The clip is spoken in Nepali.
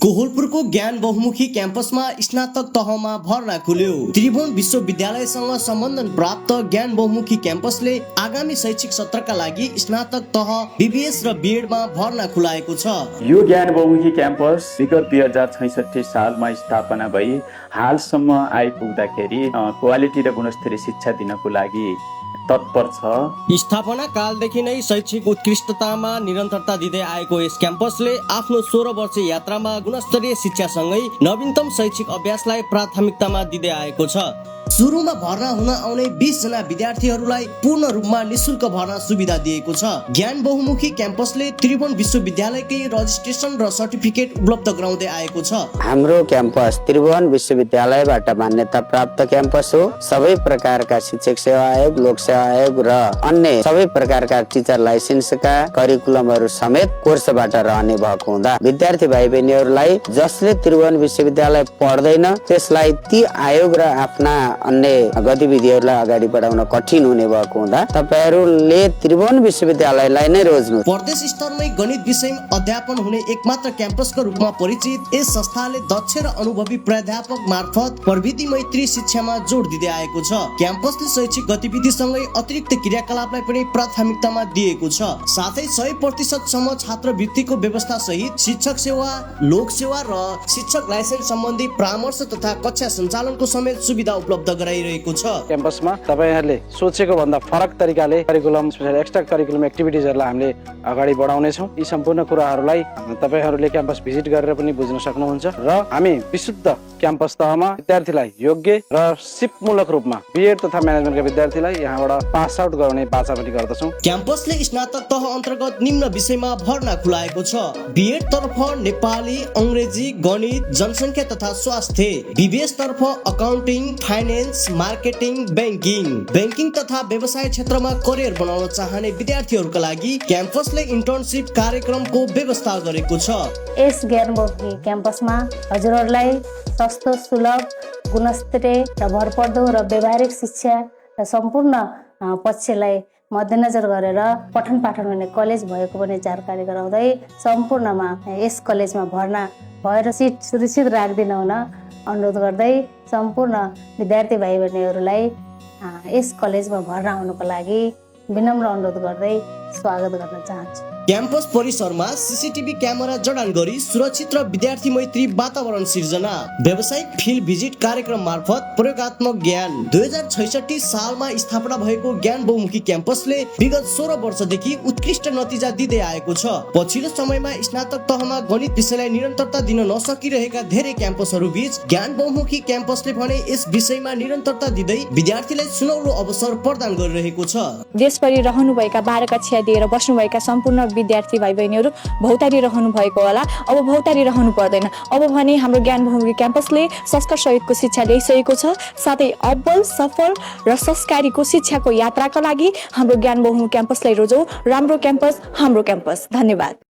कोहलपुरको ज्ञान बहुमुखी क्याम्पसमा स्नातक तहमा भर्ना खुल्यो। त्रिभुवन विश्वविद्यालयसँग सम्बन्धन प्राप्त ज्ञान बहुमुखी क्याम्पसले आगामी शैक्षिक सत्रका लागि स्नातक तह बीबीएस र बीएडमा भर्ना खुलाएको छ। यो ज्ञान बहुमुखी क्याम्पस विगत 2066 सालमा स्थापना भई हालसम्म आइपुग्दाखेरि क्वालिटी र गुणस्तरीय शिक्षा दिनको लागि तत्पर छ। स्थापना कालदेखि नै शैक्षिक उत्कृष्टतामा निरन्तरता दिँदै आएको यस क्याम्पसले आफ्नो 16 वर्षीय यात्रामा गुणस्तरीय शिक्षासँगै नवीनतम शैक्षिक अभ्यासलाई प्राथमिकतामा दिँदै आएको छ। सुरुमा भर्ना हुन आउने 20 जना विद्यार्थीहरूलाई पूर्ण रूपमा निशुल्क भर्ना सुविधा दिएको छ। ज्ञान बहुमुखी क्याम्पसले त्रिभुवन विश्वविद्यालयकै रजिस्ट्रेसन र सर्टिफिकेट उपलब्ध गराउँदै आएको छ। हाम्रो क्याम्पस त्रिभुवन विश्वविद्यालयबाट मान्यता प्राप्त क्याम्पस हो। सबै प्रकारका शिक्षक सेवा आयोग, लोक सेवा आयोग र अन्य सबै प्रकारका टिचर लाइसेन्सका करिकुलमहरू समेत कोर्सबाट रहने भएको हुँदा विद्यार्थी भाइ बहिनीहरूलाई जसले त्रिभुवन विश्वविद्यालय पढ्दैन त्यसलाई ती आयोग र आफ्ना अन्य गतिविधिहरूलाई अगाडि बढाउन कठिन हुने भएको हुँदा तपाईहरूले त्रिभुवन विश्वविद्यालयलाई नै रोज्नु। प्रदेश स्तरमै गणित विषयमा अध्यापन हुने एकमात्र क्याम्पसको रूपमा परिचित यस संस्थाले दक्ष र अनुभवी प्राध्यापक मार्फत प्रविधि मैत्री शिक्षामा जोड दिँदै आएको छ। क्याम्पसले शैक्षिक गतिविधिसँगै अतिरिक्त क्रियाकलापलाई पनि प्राथमिकतामा दिएको छ। साथै 100% सम्म छात्रवृत्तिको व्यवस्था सहित शिक्षक सेवा, लोक सेवा र शिक्षक लाइसेन्स सम्बन्धी परामर्श तथा कक्षा सञ्चालनको समेत सुविधा उपलब्ध गराइरहेको छ। क्याम्पसमा तपाईहरुले सोचेको भन्दा फरक तरिकाले करिकुलम स्पेशल एक्स्ट्रा करिकुलम एक्टिभिटिजहरुलाई हामीले अगाडि बढाउने छौं। यी सम्पूर्ण कुराहरूलाई तपाईहरुले क्याम्पस भिजिट गरेर पनि बुझ्न सक्नुहुन्छ र हामी विशुद्ध क्याम्पस तहमा विद्यार्थीलाई योग्य र सिपमूलक रूपमा बीएड तथा म्यानेजमेन्टका विद्यार्थीलाई यहाँबाट पास आउट गराउने बाचा पनि गर्दछौं। क्याम्पसले स्नातक तह अन्तर्गत निम्न विषयमा भर्ना खुलाएको छ। बीएड तर्फ नेपाली, अंग्रेजी, गणित, जनसंख्या तथा स्वास्थ्य। बीबीएस तर्फ अकाउन्टिङ, फाइनेन्स, मार्केटिङ, बैंकिङ तथा व्यवसाय क्षेत्रमा करियर बनाउन चाहने विद्यार्थीहरूका लागि क्याम्पसले इन्टर्नशिप कार्यक्रमको व्यवस्था गरेको छ। यस ज्ञान बहुमुखी क्याम्पसमा हजुरहरूलाई सस्तो, सुलभ, गुणस्तरीय र भरपर्दो र व्यावहारिक शिक्षा र सम्पूर्ण पक्षलाई मध्यनजर गरेर पठन पाठन हुने कलेज भएको पनि जानकारी गराउँदै सम्पूर्णमा यस कलेजमा भर्ना भएर सिट सुरक्षित राखिदिन हुन अनुरोध गर्दै सम्पूर्ण विद्यार्थी भाइ बहिनीहरूलाई यस कलेजमा भर्ना हुनुको लागि विनम्र अनुरोध गर्दै स्वागत गर्न चाहन्छु। क्याम्पस परिसरमा सीसीटीभी क्यामेरा जडान गरी सुरक्षित र विद्यार्थी मैत्री वातावरण सिर्जना। व्यावसायिक फिल्ड भिजिट कार्यक्रम मार्फत प्रयोगात्मक ज्ञान। 2066 सालमा स्थापना भएको ज्ञान बहुमुखी क्याम्पसले विगत 16 वर्षदेखि उत्कृष्ट नतिजा दिँदै आएको छ। पछिल्लो समयमा स्नातक तहमा गणित विषयलाई निरन्तरता दिन नसकिरहेका धेरै क्याम्पसहरू बीच ज्ञान बहुमुखी क्याम्पसले भने यस विषयमा निरन्तरता दिँदै विद्यार्थीलाई सुनौलो अवसर प्रदान गरिरहेको छ। देशभरि रहनुभएका 12 कक्षा दिएर बस्नुभएका सम्पूर्ण विद्यार्थी भाइ बहिनीहरू भौतारी रहनु भएको होला। अब भौतारी रहनु पर्दैन। अब भने हाम्रो ज्ञान बहुमुखी क्याम्पसले संस्कार सहितको शिक्षा ल्याइसकेको छ। साथै अब्बल, सफल र संस्कारीको शिक्षाको यात्राका लागि हाम्रो ज्ञान बहुमुखी क्याम्पसलाई रोजौं। राम्रो क्याम्पस, हाम्रो क्याम्पस। धन्यवाद।